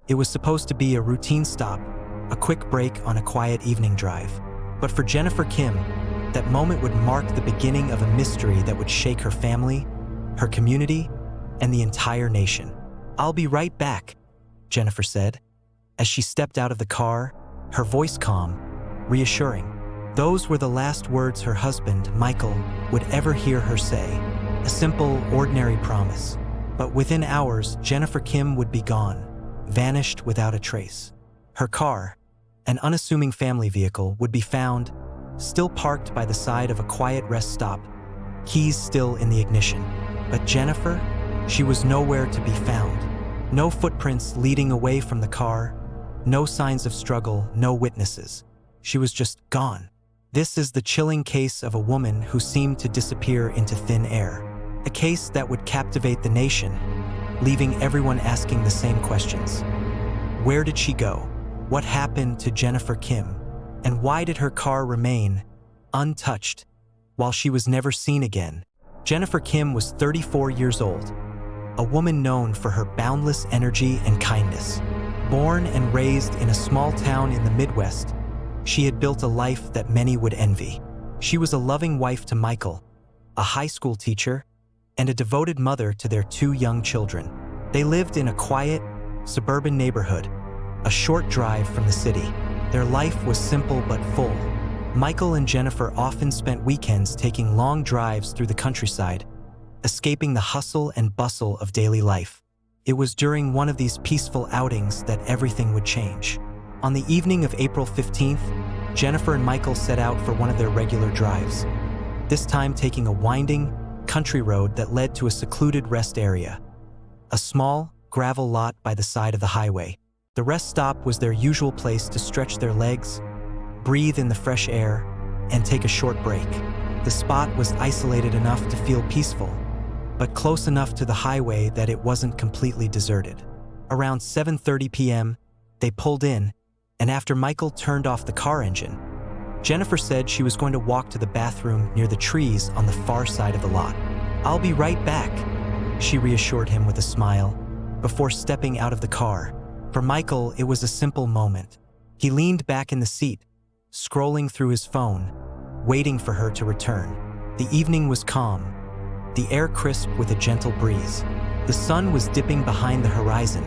It was supposed to be a routine stop, a quick break on a quiet evening drive. But for Jennifer Kim, that moment would mark the beginning of a mystery that would shake her family, her community, and the entire nation. "I'll be right back," Jennifer said, as she stepped out of the car, her voice calm, reassuring. Those were the last words her husband, Michael, would ever hear her say. A simple, ordinary promise. But within hours, Jennifer Kim would be gone, vanished without a trace. Her car, an unassuming family vehicle, would be found, still parked by the side of a quiet rest stop, keys still in the ignition. But Jennifer, she was nowhere to be found. No footprints leading away from the car, no signs of struggle, no witnesses. She was just gone. This is the chilling case of a woman who seemed to disappear into thin air. A case that would captivate the nation, leaving everyone asking the same questions. Where did she go? What happened to Jennifer Kim? And why did her car remain untouched while she was never seen again? Jennifer Kim was 34 years old, a woman known for her boundless energy and kindness. Born and raised in a small town in the Midwest, she had built a life that many would envy. She was a loving wife to Michael, a high school teacher, and a devoted mother to their 2 young children. They lived in a quiet, suburban neighborhood, a short drive from the city. Their life was simple but full. Michael and Jennifer often spent weekends taking long drives through the countryside, escaping the hustle and bustle of daily life. It was during one of these peaceful outings that everything would change. On the evening of April 15th, Jennifer and Michael set out for one of their regular drives, this time taking a winding, country road that led to a secluded rest area, a small, gravel lot by the side of the highway. The rest stop was their usual place to stretch their legs, breathe in the fresh air, and take a short break. The spot was isolated enough to feel peaceful, but close enough to the highway that it wasn't completely deserted. Around 7:30 p.m., they pulled in, and after Michael turned off the car engine, Jennifer said she was going to walk to the bathroom near the trees on the far side of the lot. "I'll be right back," she reassured him with a smile, before stepping out of the car. For Michael, it was a simple moment. He leaned back in the seat, scrolling through his phone, waiting for her to return. The evening was calm, the air crisp with a gentle breeze. The sun was dipping behind the horizon,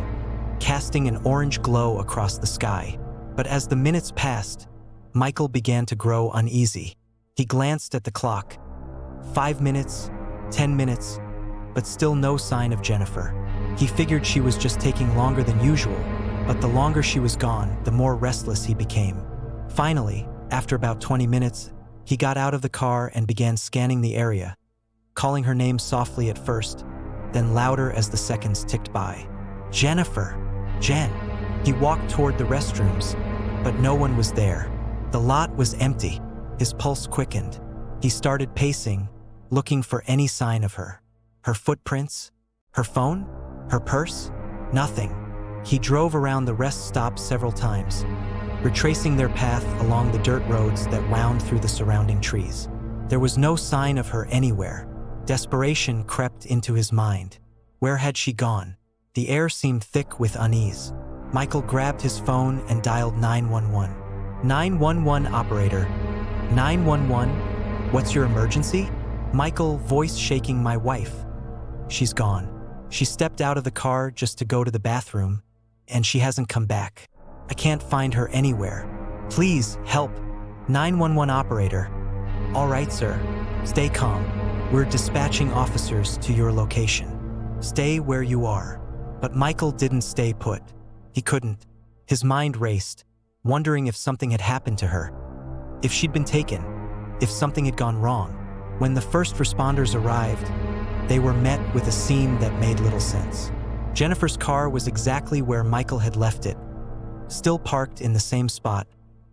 casting an orange glow across the sky. But as the minutes passed, Michael began to grow uneasy. He glanced at the clock. 5 minutes, 10 minutes, but still no sign of Jennifer. He figured she was just taking longer than usual, but the longer she was gone, the more restless he became. Finally, after about 20 minutes, he got out of the car and began scanning the area, calling her name softly at first, then louder as the seconds ticked by. "Jennifer! Jen!" He walked toward the restrooms, but no one was there. The lot was empty. His pulse quickened. He started pacing, looking for any sign of her. Her footprints? Her phone? Her purse? Nothing. He drove around the rest stop several times, retracing their path along the dirt roads that wound through the surrounding trees. There was no sign of her anywhere. Desperation crept into his mind. Where had she gone? The air seemed thick with unease. Michael grabbed his phone and dialed 911. 911 operator. 911, what's your emergency? Michael, voice shaking. "My wife. She's gone. She stepped out of the car just to go to the bathroom, and she hasn't come back. I can't find her anywhere. Please, help." 911 operator. "All right, sir. Stay calm. We're dispatching officers to your location. Stay where you are." But Michael didn't stay put. He couldn't. His mind raced, wondering if something had happened to her, if she'd been taken, if something had gone wrong. When the first responders arrived, they were met with a scene that made little sense. Jennifer's car was exactly where Michael had left it, still parked in the same spot,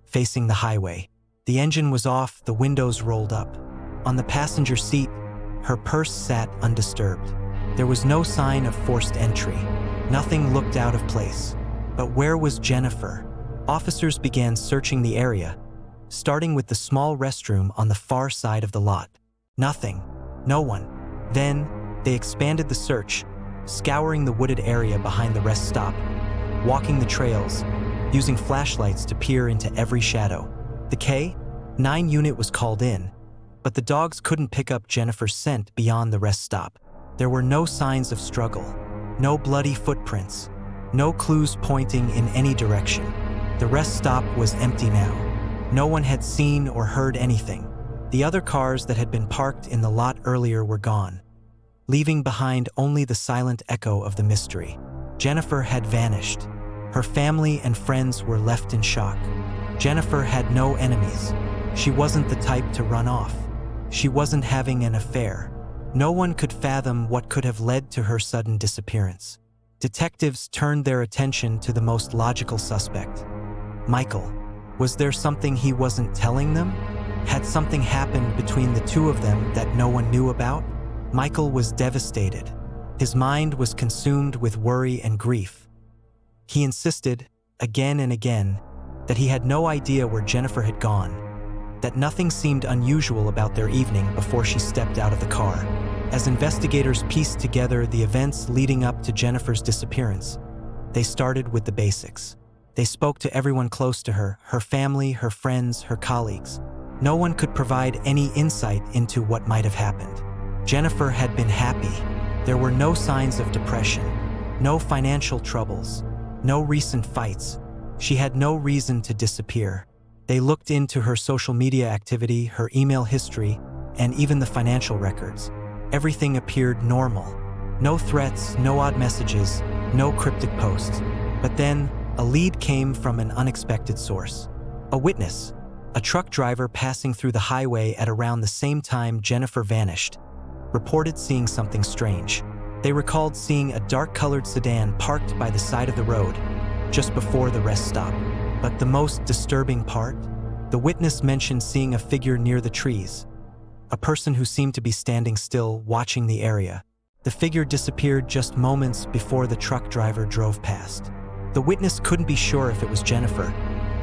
facing the highway. The engine was off, the windows rolled up. On the passenger seat, her purse sat undisturbed. There was no sign of forced entry. Nothing looked out of place. But where was Jennifer? Officers began searching the area, starting with the small restroom on the far side of the lot. Nothing. No one. Then, they expanded the search, scouring the wooded area behind the rest stop. walking the trails, using flashlights to peer into every shadow. The K-9 unit was called in, but the dogs couldn't pick up Jennifer's scent beyond the rest stop. There were no signs of struggle, no bloody footprints, no clues pointing in any direction. The rest stop was empty now. No one had seen or heard anything. The other cars that had been parked in the lot earlier were gone, leaving behind only the silent echo of the mystery. Jennifer had vanished. Her family and friends were left in shock. Jennifer had no enemies. She wasn't the type to run off. She wasn't having an affair. No one could fathom what could have led to her sudden disappearance. Detectives turned their attention to the most logical suspect, Michael. Was there something he wasn't telling them? Had something happened between the two of them that no one knew about? Michael was devastated. His mind was consumed with worry and grief. He insisted, again and again, that he had no idea where Jennifer had gone, that nothing seemed unusual about their evening before she stepped out of the car. As investigators pieced together the events leading up to Jennifer's disappearance, they started with the basics. They spoke to everyone close to her, her family, her friends, her colleagues. No one could provide any insight into what might have happened. Jennifer had been happy. There were no signs of depression, no financial troubles, no recent fights. She had no reason to disappear. They looked into her social media activity, her email history, and even the financial records. Everything appeared normal. No threats, no odd messages, no cryptic posts. But then, a lead came from an unexpected source. A witness, a truck driver passing through the highway at around the same time Jennifer vanished, reported seeing something strange. They recalled seeing a dark-colored sedan parked by the side of the road, just before the rest stop. But the most disturbing part? The witness mentioned seeing a figure near the trees, a person who seemed to be standing still, watching the area. The figure disappeared just moments before the truck driver drove past. The witness couldn't be sure if it was Jennifer,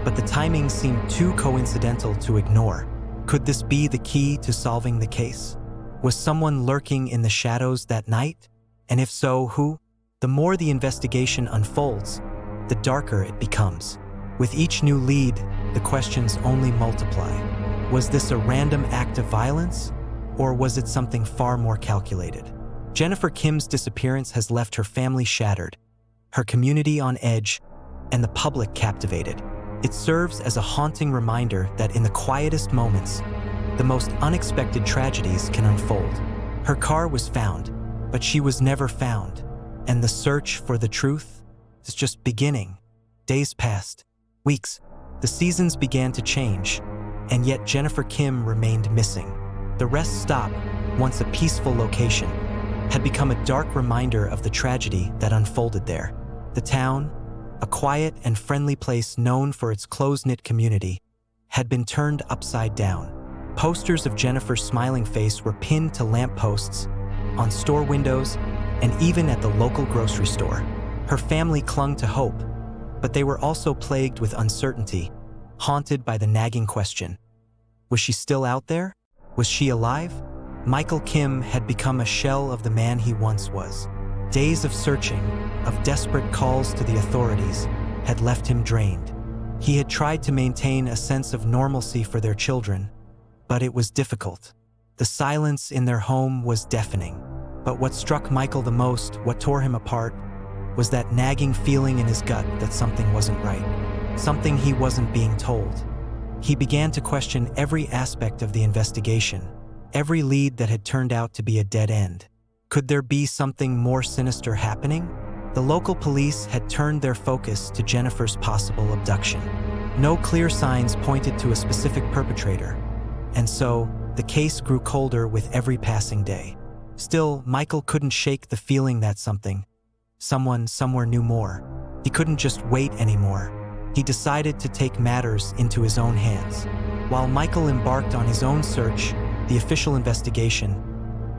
but the timing seemed too coincidental to ignore. Could this be the key to solving the case? Was someone lurking in the shadows that night? And if so, who? The more the investigation unfolds, the darker it becomes. With each new lead, the questions only multiply. Was this a random act of violence, or was it something far more calculated? Jennifer Kim's disappearance has left her family shattered, her community on edge, and the public captivated. It serves as a haunting reminder that in the quietest moments, the most unexpected tragedies can unfold. Her car was found, but she was never found, and the search for the truth is just beginning. Days passed, weeks, the seasons began to change, and yet Jennifer Kim remained missing. The rest stop, once a peaceful location, had become a dark reminder of the tragedy that unfolded there. The town, a quiet and friendly place known for its close-knit community, had been turned upside down. Posters of Jennifer's smiling face were pinned to lampposts, on store windows, and even at the local grocery store. Her family clung to hope, but they were also plagued with uncertainty, haunted by the nagging question: was she still out there? Was she alive? Michael Kim had become a shell of the man he once was. Days of searching, of desperate calls to the authorities, had left him drained. He had tried to maintain a sense of normalcy for their children, but it was difficult. The silence in their home was deafening. But what struck Michael the most, what tore him apart, was that nagging feeling in his gut that something wasn't right, something he wasn't being told. He began to question every aspect of the investigation, every lead that had turned out to be a dead end. Could there be something more sinister happening? The local police had turned their focus to Jennifer's possible abduction. No clear signs pointed to a specific perpetrator, and so the case grew colder with every passing day. Still, Michael couldn't shake the feeling that someone somewhere knew more. He couldn't just wait anymore. He decided to take matters into his own hands. While Michael embarked on his own search, the official investigation,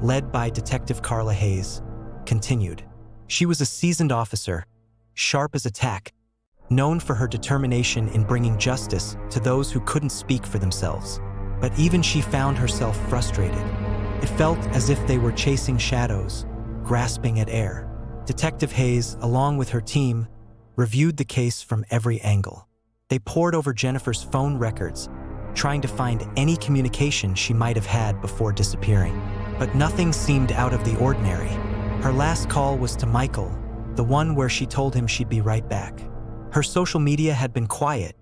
led by Detective Carla Hayes, continued. She was a seasoned officer, sharp as a tack, known for her determination in bringing justice to those who couldn't speak for themselves. But even she found herself frustrated. It felt as if they were chasing shadows, grasping at air. Detective Hayes, along with her team, reviewed the case from every angle. They pored over Jennifer's phone records, trying to find any communication she might have had before disappearing. But nothing seemed out of the ordinary. Her last call was to Michael, the one where she told him she'd be right back. Her social media had been quiet,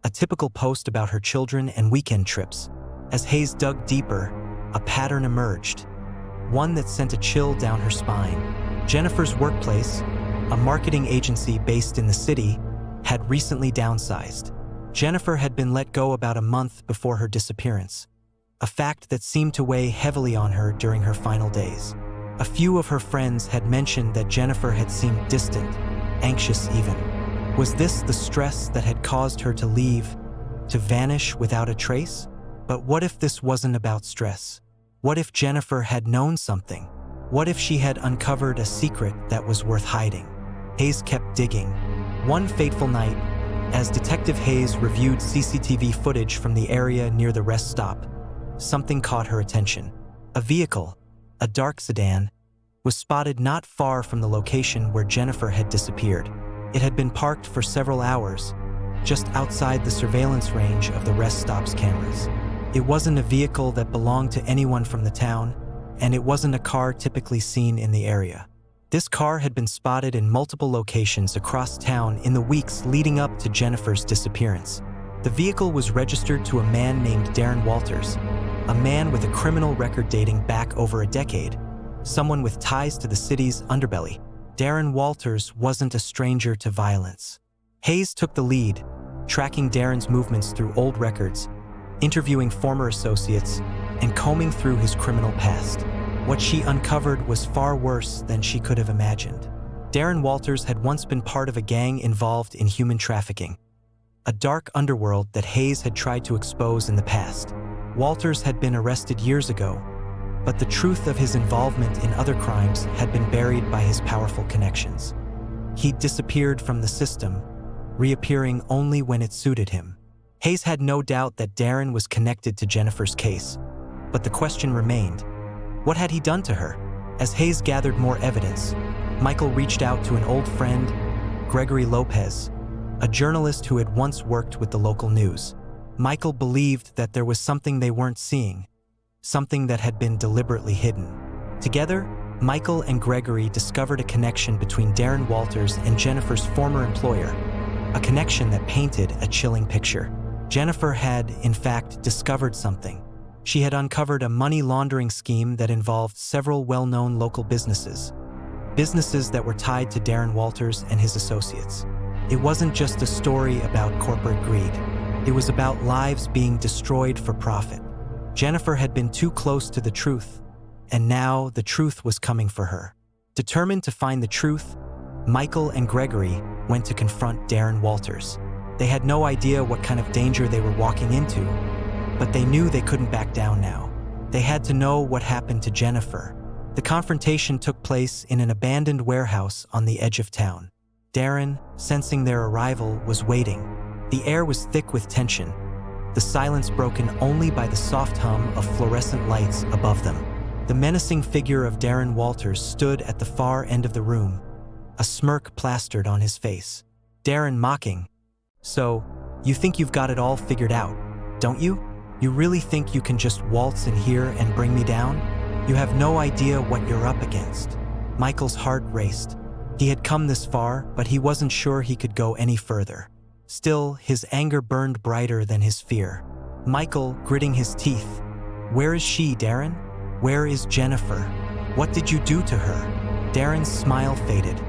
a typical post about her children and weekend trips. As Hayes dug deeper, a pattern emerged, one that sent a chill down her spine. Jennifer's workplace, a marketing agency based in the city, had recently downsized. Jennifer had been let go about a month before her disappearance, a fact that seemed to weigh heavily on her during her final days. A few of her friends had mentioned that Jennifer had seemed distant, anxious even. Was this the stress that had caused her to leave, to vanish without a trace? But what if this wasn't about stress? What if Jennifer had known something? What if she had uncovered a secret that was worth hiding? Hayes kept digging. One fateful night, as Detective Hayes reviewed CCTV footage from the area near the rest stop, something caught her attention. A vehicle, a dark sedan, was spotted not far from the location where Jennifer had disappeared. It had been parked for several hours, just outside the surveillance range of the rest stop's cameras. It wasn't a vehicle that belonged to anyone from the town, and it wasn't a car typically seen in the area. This car had been spotted in multiple locations across town in the weeks leading up to Jennifer's disappearance. The vehicle was registered to a man named Darren Walters, a man with a criminal record dating back over a decade, someone with ties to the city's underbelly. Darren Walters wasn't a stranger to violence. Hayes took the lead, tracking Darren's movements through old records, interviewing former associates, and combing through his criminal past. What she uncovered was far worse than she could have imagined. Darren Walters had once been part of a gang involved in human trafficking, a dark underworld that Hayes had tried to expose in the past. Walters had been arrested years ago, but the truth of his involvement in other crimes had been buried by his powerful connections. He'd disappeared from the system, reappearing only when it suited him. Hayes had no doubt that Darren was connected to Jennifer's case, but the question remained, what had he done to her? As Hayes gathered more evidence, Michael reached out to an old friend, Gregory Lopez, a journalist who had once worked with the local news. Michael believed that there was something they weren't seeing, something that had been deliberately hidden. Together, Michael and Gregory discovered a connection between Darren Walters and Jennifer's former employer, a connection that painted a chilling picture. Jennifer had, in fact, discovered something. She had uncovered a money laundering scheme that involved several well-known local businesses that were tied to Darren Walters and his associates. It wasn't just a story about corporate greed. It was about lives being destroyed for profit. Jennifer had been too close to the truth, and now the truth was coming for her. Determined to find the truth, Michael and Gregory went to confront Darren Walters. They had no idea what kind of danger they were walking into, but they knew they couldn't back down now. They had to know what happened to Jennifer. The confrontation took place in an abandoned warehouse on the edge of town. Darren, sensing their arrival, was waiting. The air was thick with tension, the silence broken only by the soft hum of fluorescent lights above them. The menacing figure of Darren Walters stood at the far end of the room, a smirk plastered on his face. Darren mocking, "So, you think you've got it all figured out, don't you? You really think you can just waltz in here and bring me down? You have no idea what you're up against." Michael's heart raced. He had come this far, but he wasn't sure he could go any further. Still, his anger burned brighter than his fear. Michael, gritting his teeth, "Where is she, Darren? Where is Jennifer? What did you do to her?" Darren's smile faded.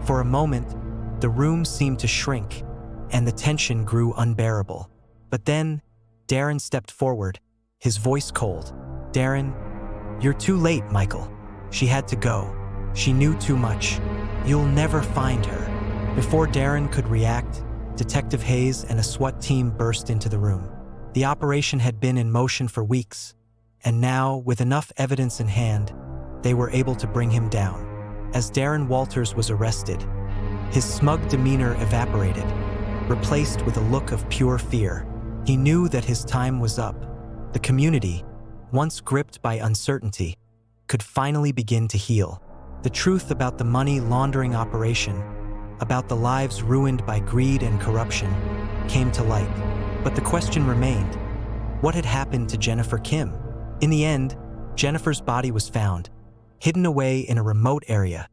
For a moment, the room seemed to shrink, and the tension grew unbearable. But then, Darren stepped forward, his voice cold. "Darren, you're too late, Michael. She had to go. She knew too much. You'll never find her." Before Darren could react, Detective Hayes and a SWAT team burst into the room. The operation had been in motion for weeks, and now, with enough evidence in hand, they were able to bring him down. As Darren Walters was arrested, his smug demeanor evaporated, replaced with a look of pure fear. He knew that his time was up. The community, once gripped by uncertainty, could finally begin to heal. The truth about the money laundering operation, about the lives ruined by greed and corruption, came to light. But the question remained, what had happened to Jennifer Kim? In the end, Jennifer's body was found, hidden away in a remote area,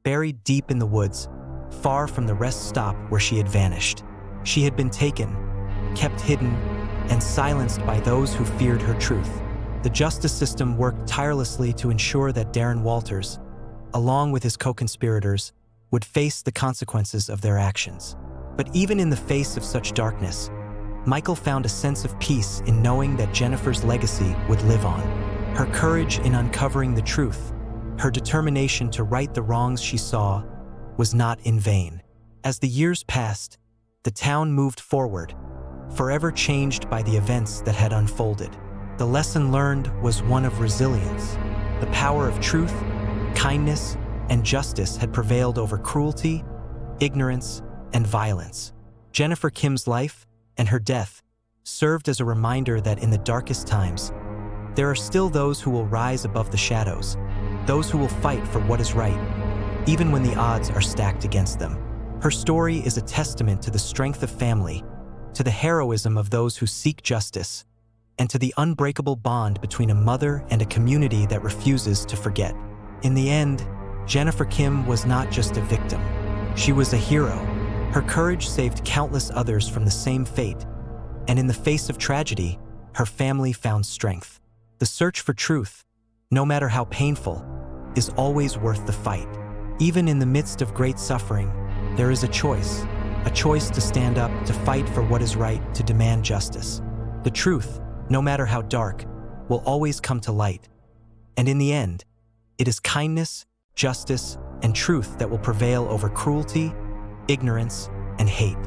buried deep in the woods, far from the rest stop where she had vanished. She had been taken, kept hidden, and silenced by those who feared her truth. The justice system worked tirelessly to ensure that Darren Walters, along with his co-conspirators, would face the consequences of their actions. But even in the face of such darkness, Michael found a sense of peace in knowing that Jennifer's legacy would live on. Her courage in uncovering the truth, her determination to right the wrongs she saw, was not in vain. As the years passed, the town moved forward, forever changed by the events that had unfolded. The lesson learned was one of resilience. The power of truth, kindness, and justice had prevailed over cruelty, ignorance, and violence. Jennifer Kim's life and her death served as a reminder that in the darkest times, there are still those who will rise above the shadows, those who will fight for what is right, even when the odds are stacked against them. Her story is a testament to the strength of family, to the heroism of those who seek justice, and to the unbreakable bond between a mother and a community that refuses to forget. In the end, Jennifer Kim was not just a victim. She was a hero. Her courage saved countless others from the same fate, and in the face of tragedy, her family found strength. The search for truth, no matter how painful, is always worth the fight. Even in the midst of great suffering, there is a choice to stand up, to fight for what is right, to demand justice. The truth, no matter how dark, will always come to light. And in the end, it is kindness, justice, and truth that will prevail over cruelty, ignorance, and hate.